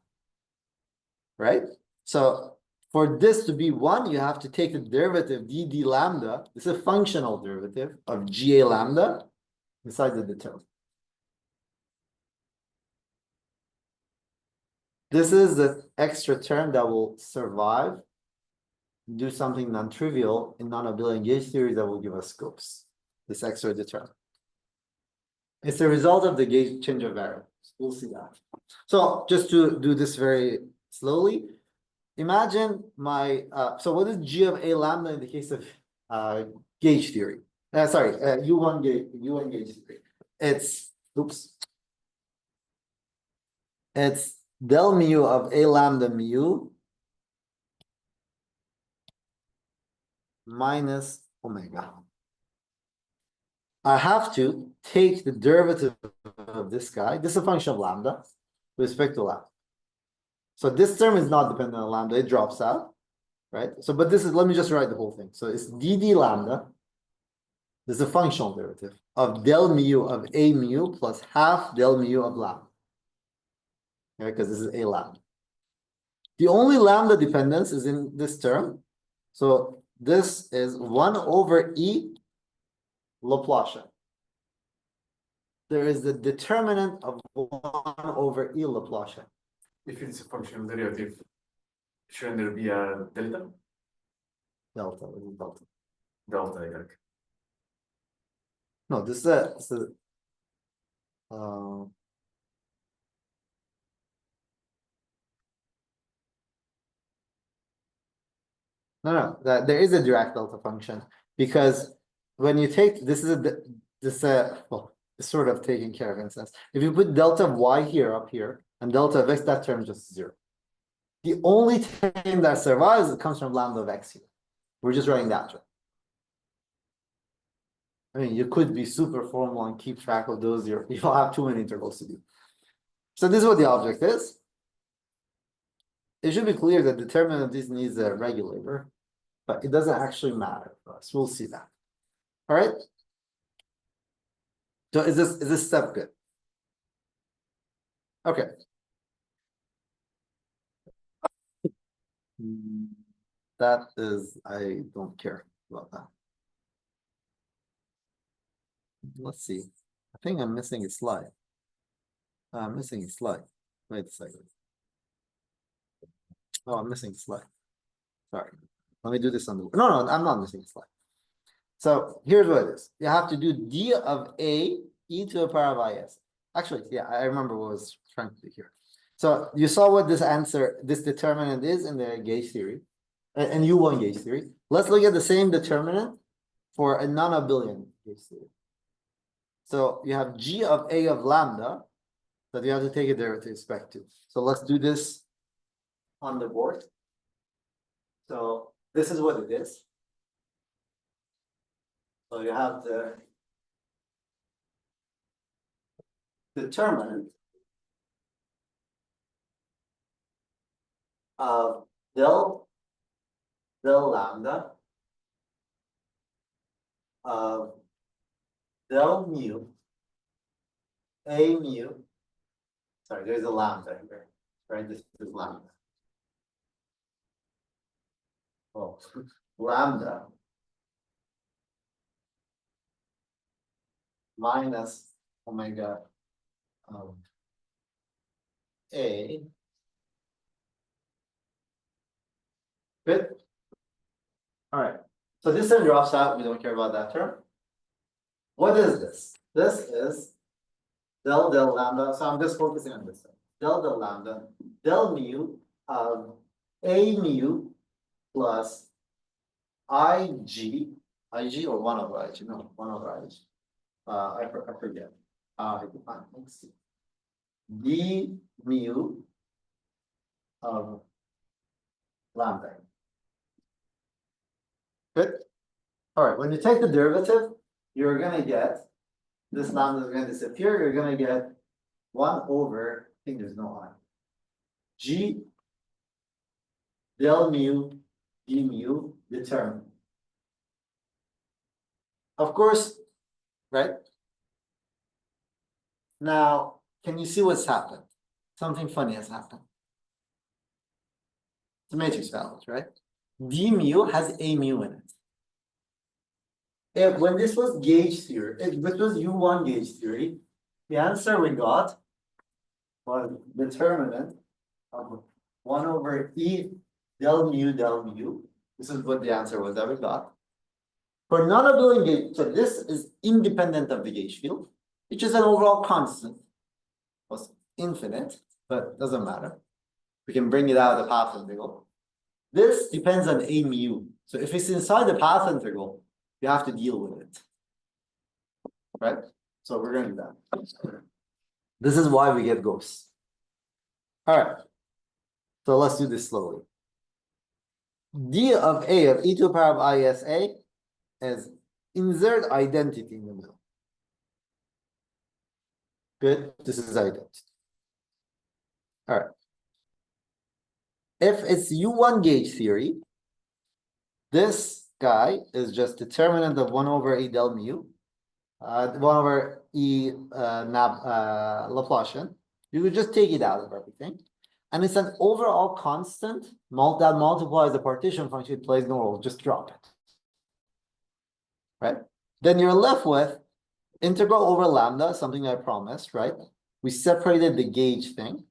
Speaker 1: Right? So for this to be 1, you have to take the derivative d lambda. This is a functional derivative of ga lambda inside the determinant. This is the extra term that will survive, do something non-trivial in non-abelian gauge theory that will give us scopes. This extra determinant. It's the result of the gauge change of variables. We'll see that. So just to do this very slowly, imagine so what is g of a lambda in the case of gauge theory? U1 gauge theory. It's del mu of a lambda mu minus omega. I have to take the derivative of this guy. This is a function of lambda with respect to lambda. So this term is not dependent on lambda, it drops out, right? So, but this is, let me just write the whole thing. So it's dd lambda. This is a functional derivative of del mu of a mu plus half del mu of lambda. Okay, because this is a lambda. The only lambda dependence is in this term. So this is 1 over e Laplacian. There is the determinant of 1 over e Laplacian.
Speaker 3: If it's a functional derivative, shouldn't there be a delta?
Speaker 1: Delta, what is delta?
Speaker 3: Delta, like.
Speaker 1: No, this is no, there is a Dirac delta function because when you take this is well, it's sort of taking care of in a sense. If you put delta of y here up here and delta of x, that term is just 0. The only term that survives comes from lambda of x here. We're just writing that term. I mean, you could be super formal and keep track of those. You'll have too many intervals to do. So this is what the object is. It should be clear that the determinant of this needs a regulator, but it doesn't actually matter for us. We'll see that. All right. So is this step good? Okay. That is, I don't care about that. Let's see. I think I'm missing a slide. I'm missing a slide. Wait a second. Oh, I'm missing a slide. Sorry. Let me do this on the. No, I'm not missing a slide. So here's what it is. You have to do d of a e to the power of is. Actually, yeah, I remember what I was trying to do here. So you saw what this determinant is in the gauge theory, and U1 gauge theory. Let's look at the same determinant for a non-abelian gauge theory. So you have g of a of lambda that you have to take a derivative with respect to. So let's do this on the board. So this is what it is. So you have the determinant of del lambda of del mu a mu. Sorry, there's a lambda here, right? This is lambda. Oh, lambda minus omega a. Good. All right. So this term drops out. We don't care about that term. What is this? This is del lambda. So I'm just focusing on this term. Del lambda del mu of a mu plus ig or 1 over ig. No, 1 over ig. I forget. Let's see. D mu of lambda. Good. All right. When you take the derivative, you're going to get this lambda is going to disappear. You're going to get 1 over, I think there's no I, g del mu d mu determined. Of course, right? Now, can you see what's happened? Something funny has happened. It's a matrix values, right? D mu has a mu in it. When this was gauge theory, this was U1 gauge theory, the answer we got was determinant of 1 over e del mu. This is what the answer was that we got. For non-abelian gauge, so this is independent of the gauge field, which is an overall constant. Was infinite, but doesn't matter. We can bring it out of the path integral. This depends on a mu. So if it's inside the path integral, you have to deal with it. Right? So we're going to do that. This is why we get ghosts. All right. So let's do this slowly. D of a of e to the power of isa is insert identity in the middle. Good, this is identity. All right. If it's U1 gauge theory, this guy is just determinant of 1 over A del mu, 1 over E Laplacian. You could just take it out of everything. And it's an overall constant that multiplies the partition function. It plays no role, just drop it. Right? Then you're left with integral over lambda, something I promised, right? We separated the gauge thing.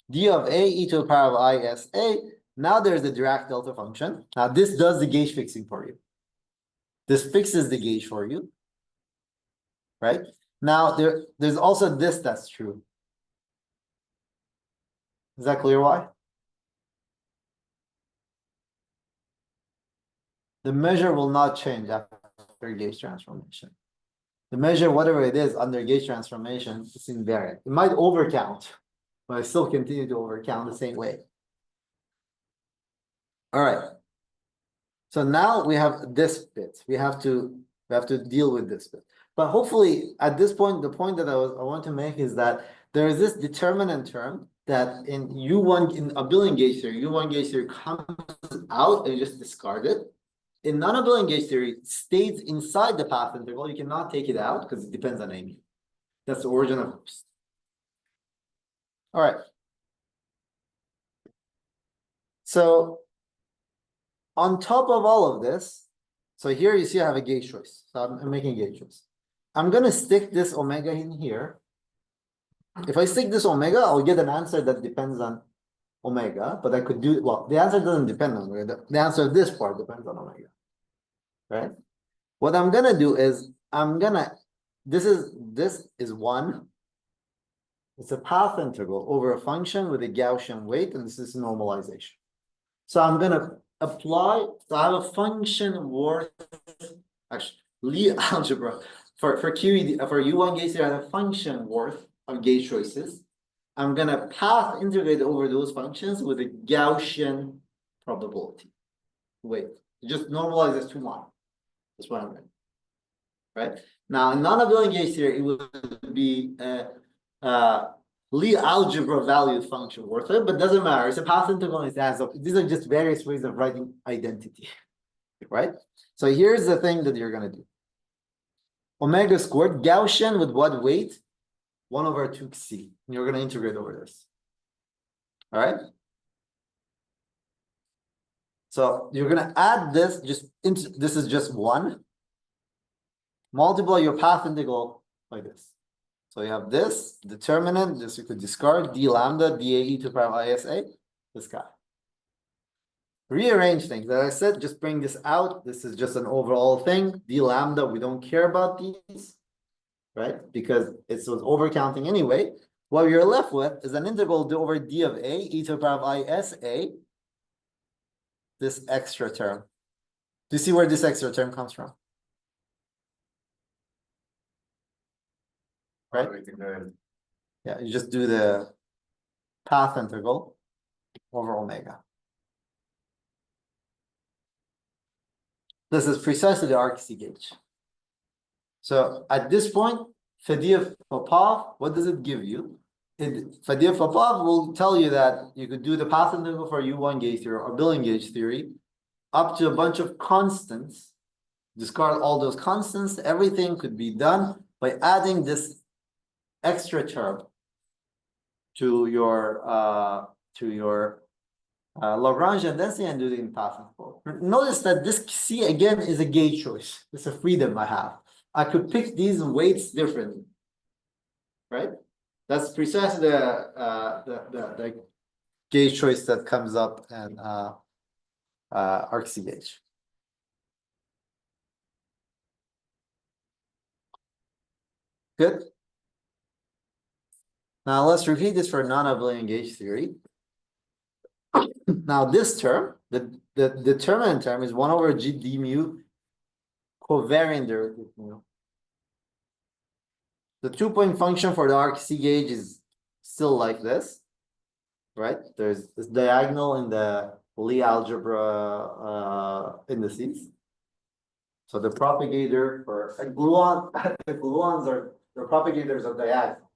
Speaker 1: D of A e to the power of I S A. Now there's the Dirac delta function. Now this does the gauge fixing for you. This fixes the gauge for you. Right? Now there's also this that's true. Is that clear why? The measure will not change after gauge transformation. The measure, whatever it is under gauge transformation, is invariant. It might overcount, but I still continue to overcount the same way. All right. So now we have this bit. We have to deal with this bit. But hopefully at this point, the point that I want to make is that there is this determinant term that in U1, in abelian gauge theory, U1 gauge theory comes out and you just discard it. In non-abelian gauge theory, it stays inside the path integral. You cannot take it out because it depends on AMU. That's the origin of host. All right. So on top of all of this, so here you see I have a gauge choice. So I'm making a gauge choice. I'm going to stick this omega in here. If I stick this omega, I'll get an answer that depends on omega, but I could do, well, the answer doesn't depend on omega. The answer of this part depends on omega, right? What I'm going to do is this is 1. It's a path integral over a function with a Gaussian weight, and this is normalization. So I'm going to apply, so I have a function worth, actually, Lie algebra for QED, for U1 gauge theory, I have a function worth of gauge choices. I'm going to path integrate over those functions with a Gaussian probability. Wait, just normalize this to 1. That's what I'm doing. Right? Now, in non-abelian gauge theory, it would be Lie algebra valued function worth it, but doesn't matter. It's a path integral and it adds up. These are just various ways of writing identity. Right? So here's the thing that you're going to do. Omega squared, Gaussian with what weight? 1 over 2c. And you're going to integrate over this. All right? So you're going to add this, this is just 1. Multiply your path integral like this. So you have this determinant, this you could discard, d lambda, dA e to the power of ISA, this guy. Rearrange things. As I said, just bring this out. This is just an overall thing. D lambda, we don't care about these, right? Because it was overcounting anyway. What you're left with is an integral over d of a e to the power of ISA, this extra term. Do you see where this extra term comes from? Right? Yeah, you just do the path integral over omega. This is precisely the RCC gauge. So at this point, Fadeev-Poppov, what does it give you? Fadeev-Poppov will tell you that you could do the path integral for U1 gauge theory or abelian gauge theory up to a bunch of constants. Discard all those constants. Everything could be done by adding this extra term to your Lagrangian density and do it in path integral. Notice that this C again is a gauge choice. It's a freedom I have. I could pick these weights differently, right? That's precisely the gauge choice that comes up in RCC gauge. Good. Now let's repeat this for non-abelian gauge theory. Now this term, the determinant term is 1 over g d mu covariant derivative mu. The 2-point function for the RCC gauge is still like this, right? There's this diagonal in the Lie algebra indices. So the propagator for gluons, the gluons are the propagators of diagonal.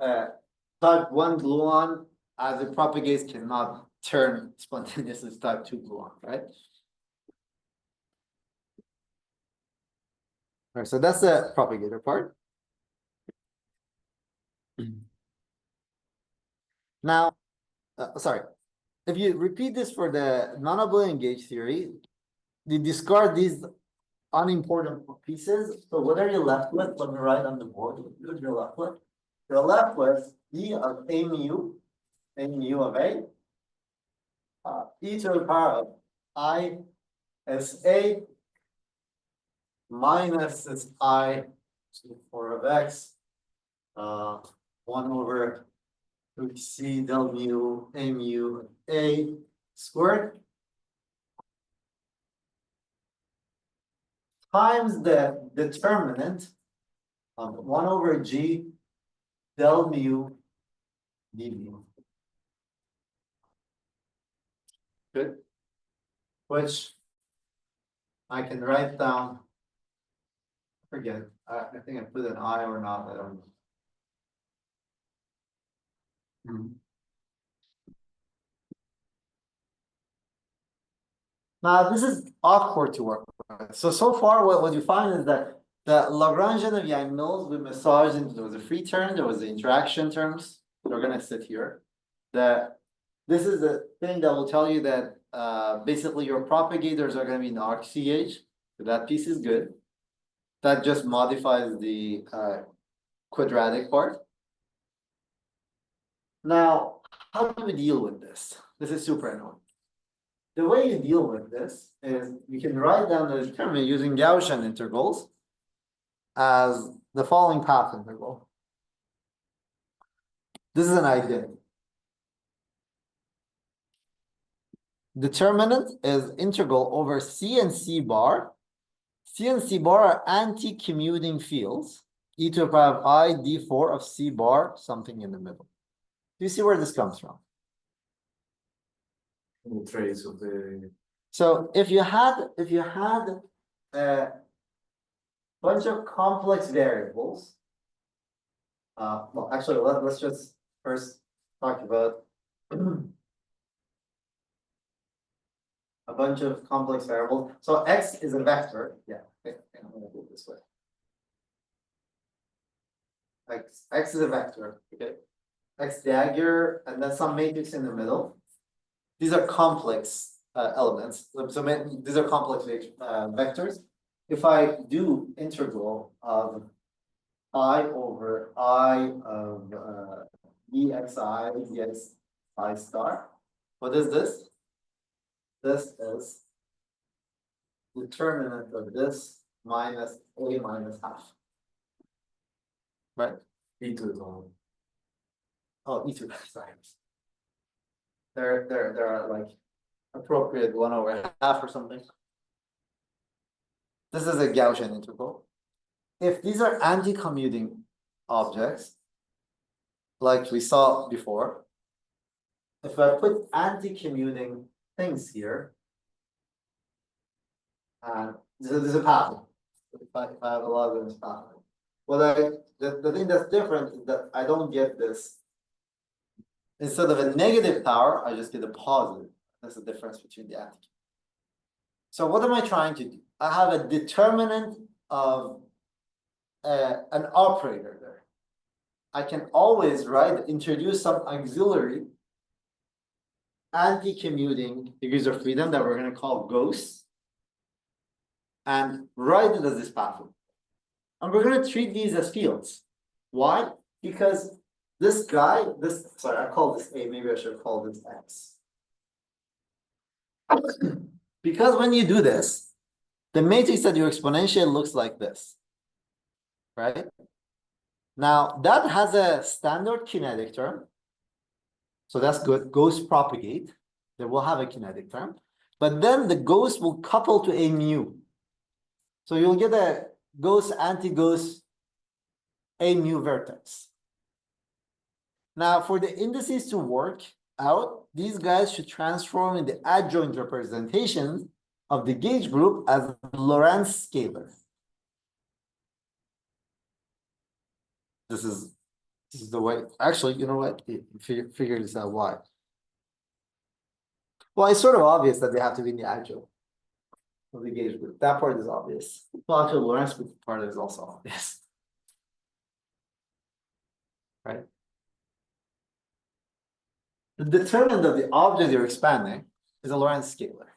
Speaker 1: type 1 gluon as it propagates cannot turn spontaneously to type 2 gluon, right? All right, so that's the propagator part. Now, sorry, if you repeat this for the non-abelian gauge theory, you discard these unimportant pieces. So what are you left with? Let me write on the board. What you're left with? You're left with E of A mu of A, e to the power of I S A minus this I to the 4 of X, 1 over C del mu A squared times the determinant of 1 over G del mu d mu. Good. Which I can write down. Forget. I think I put an I or not. I don't know. Now this is awkward to work with. So far, what you find is that the Lagrangian of Yang-Mills we massaged into there was a free term, there was the interaction terms. They're gonna sit here. This is the thing that will tell you that basically your propagators are gonna be in RCH. So that piece is good. That just modifies the quadratic part. Now, how do we deal with this? This is super annoying. The way you deal with this is you can write down the determinant using Gaussian integrals as the following path integral. This is an identity. Determinant is integral over C and C bar. C and C bar are anti-commuting fields. E to the power of I d4 of C bar, something in the middle. Do you see where this comes from?
Speaker 3: The trace of the.
Speaker 1: So if you had a bunch of complex variables, well, actually, let's just first talk about a bunch of complex variables. So X is a vector. Yeah, okay, I'm gonna do it this way. X is a vector. Okay, X dagger, and then some matrix in the middle. These are complex elements. So these are complex vectors. If I do integral of I over I of dxi dxi star, what is this? This is determinant of this minus a minus half. Right?
Speaker 3: E to the power.
Speaker 1: Oh, e to the sorry. There are like appropriate 1 over half or something. This is a Gaussian integral. If these are anti-commuting objects, like we saw before, if I put anti-commuting things here, and this is a pattern. If I have a lot of this pattern. Well, the thing that's different is that I don't get this. Instead of a negative power, I just get a positive. That's the difference between the anti. So what am I trying to do? I have a determinant of an operator there. I can always introduce some auxiliary anti-commuting degrees of freedom that we're going to call ghosts and write it as this pattern. And we're going to treat these as fields. Why? Because this guy, sorry, I call this A, maybe I should call this X. Because when you do this, the matrix that you exponentiate looks like this, right? Now, that has a standard kinetic term. So that's good. Ghosts propagate. They will have a kinetic term. But then the ghost will couple to a mu. So you'll get a ghost, anti-ghost, a mu vertex. Now, for the indices to work out, these guys should transform in the adjoint representation of the gauge group as Lorentz scalar. This is This is the way, actually, you know what? Figure this out why. Well, it's sort of obvious that they have to be in the actual of the gauge group. That part is obvious. Well, actually, Lorentz group part is also obvious. Right? The determinant of the object you're expanding is a Lorentz scalar.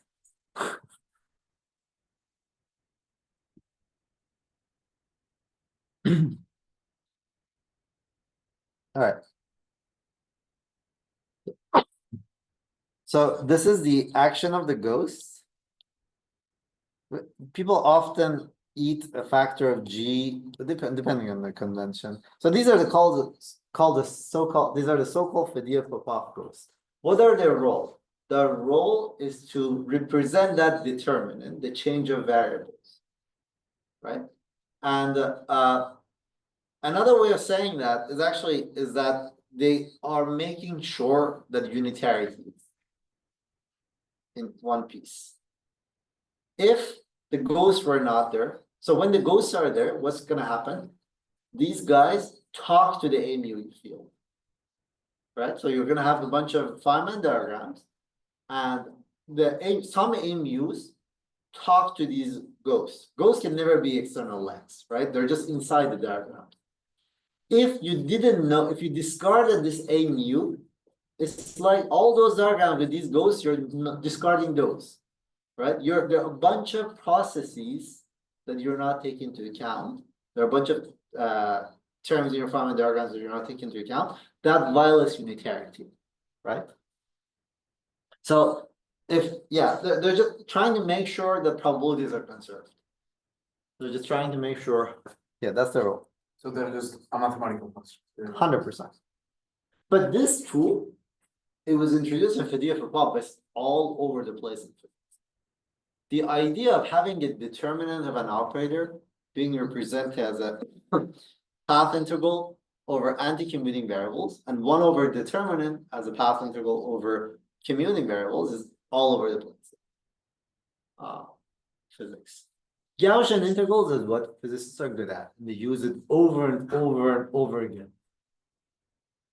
Speaker 1: All right. So this is the action of the ghost. People often eat a factor of G, depending on the convention. So these are the these are the so-called Fadeev-Poppov ghosts. What are their role? The role is to represent that determinant, the change of variables, right? And another way of saying that is that they are making sure that unitarity is in one piece. If the ghosts were not there, so when the ghosts are there, what's going to happen? These guys talk to the AMU field, right? So you're going to have a bunch of Feynman diagrams, and some AMUs talk to these ghosts. Ghosts can never be external lengths, right? They're just inside the diagram. If you didn't know, if you discarded this AMU, it's like all those diagrams with these ghosts, you're discarding those. Right? There are a bunch of processes that you're not taking into account. There are a bunch of terms in your Feynman diagrams that you're not taking into account. That violates unitarity, right? So they're just trying to make sure that probabilities are conserved. They're just trying to make sure, that's their role.
Speaker 3: So they're just a mathematical construct.
Speaker 1: 100%. But this tool, it was introduced in Fadeev-Poppov, it's all over the place in physics. The idea of having a determinant of an operator being represented as a path integral over anti-commuting variables and 1 over determinant as a path integral over commuting variables is all over the place. Physics. Gaussian integrals is what physicists are good at. They use it over and over and over again.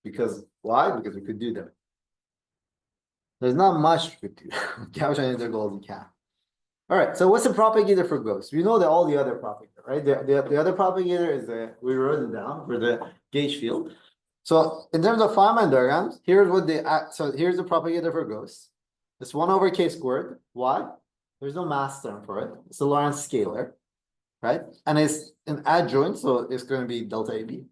Speaker 1: Because why? Because we could do them. There's not much we could do. Gaussian integrals you can. All right, so what's the propagator for ghosts? We know that all the other propagator, right? The other propagator is we wrote it down for the gauge field. So in terms of Feynman diagrams, here's what here's the propagator for ghosts. It's 1 over k squared. Why? There's no mass term for it. It's a Lorentz scalar, right? And it's an adjoint, so it's going to be delta AB.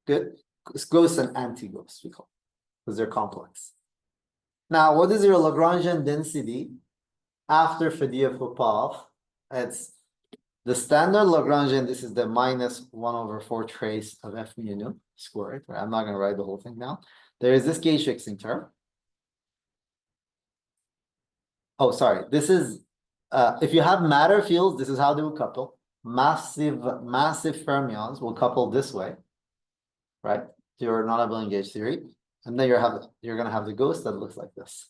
Speaker 1: Good. It's ghosts and anti-ghosts, we call it, because they're complex. Now, what is your Lagrangian density after Fadeev-Poppov? It's the standard Lagrangian. This is the minus 1 over 4 trace of f mu nu squared. Right? I'm not going to write the whole thing now. There is this gauge fixing term. Oh, sorry. This is if you have matter fields, this is how they will couple. Massive fermions will couple this way, right? To your non-abelian gauge theory. And then you're going to have the ghost that looks like this.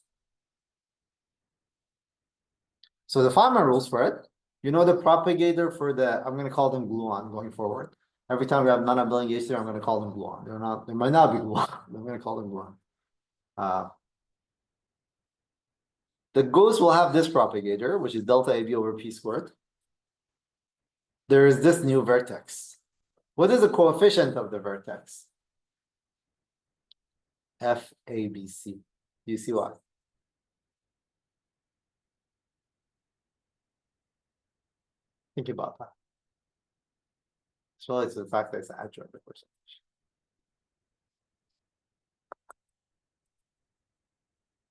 Speaker 1: So the Feynman rules for it, you know the propagator for I'm going to call them gluon going forward. Every time we have non-abelian gauge theory, I'm going to call them gluon. They might not be gluon. I'm going to call them gluon. The ghost will have this propagator, which is delta AB over P squared. There is this new vertex. What is the coefficient of the vertex? FABC. Do you see why? Think about that. As well as the fact that it's an adjoint percentage.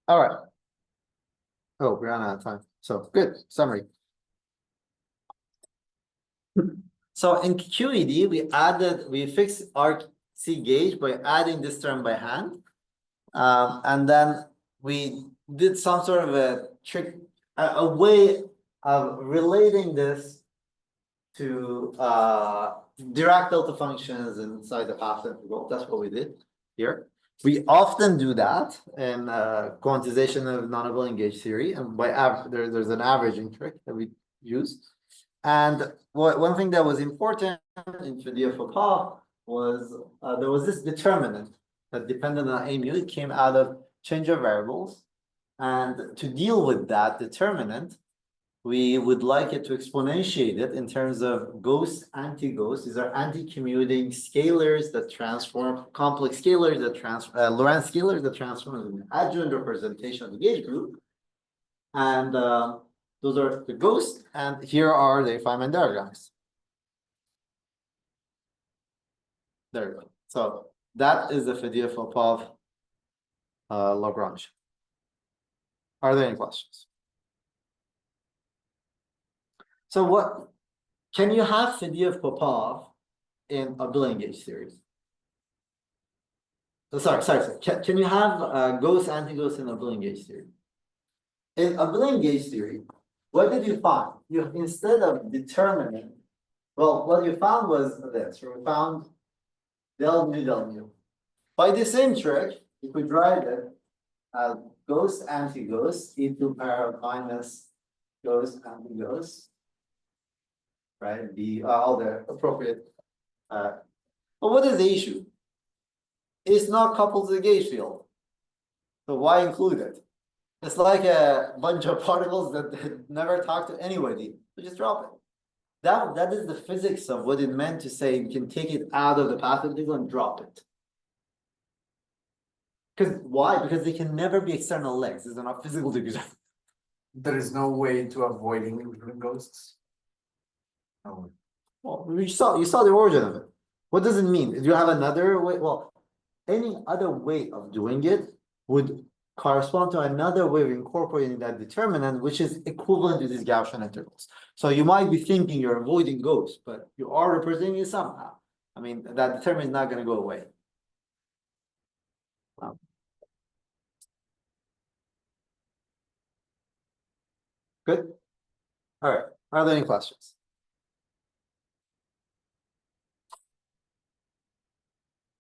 Speaker 1: All right. Oh, we're out of time. So good summary. So in QED, we fixed RC gauge by adding this term by hand. And then we did some sort of a trick, a way of relating this to Dirac delta functions inside the path integral. That's what we did here. We often do that in quantization of non-abelian gauge theory, and by there's an averaging trick that we use. And one thing that was important in Fadeev-Poppov was there was this determinant that depended on a mu, it came out of change of variables. And to deal with that determinant, we would like it to exponentiate it in terms of ghost, anti-ghost. These are anti-commuting scalars that transform, complex scalars that transform, Lorentz scalars that transform into an adjoint representation of the gauge group. And those are the ghosts, and here are the Feynman diagrams. There we go. So that is the Fadeev-Poppov Lagrange. Are there any questions? So what can you have Fadeev-Poppov in abelian gauge series? Oh, sorry. Can you have ghost anti-ghost in abelian gauge theory? In abelian gauge theory, what did you find? You instead of determining, well, what you found was this. We found del mu. By the same trick, if we drive it as ghost anti-ghost, e2 power minus ghost anti-ghost, right? The all the appropriate. But what is the issue? It's not coupled to the gauge field. So why include it? It's like a bunch of particles that never talk to anybody. So just drop it. That is the physics of what it meant to say you can take it out of the path integral and drop it. Because why? Because they can never be external legs. These are not physical degrees.
Speaker 3: There is no way to avoiding ghosts. No.
Speaker 1: Well, you saw the origin of it. What does it mean? Do you have another way? Well, any other way of doing it would correspond to another way of incorporating that determinant, which is equivalent to these Gaussian integrals. So you might be thinking you're avoiding ghosts, but you are representing it somehow. I mean, that determinant is not going to go away. Wow. Good. All right. Are there any questions?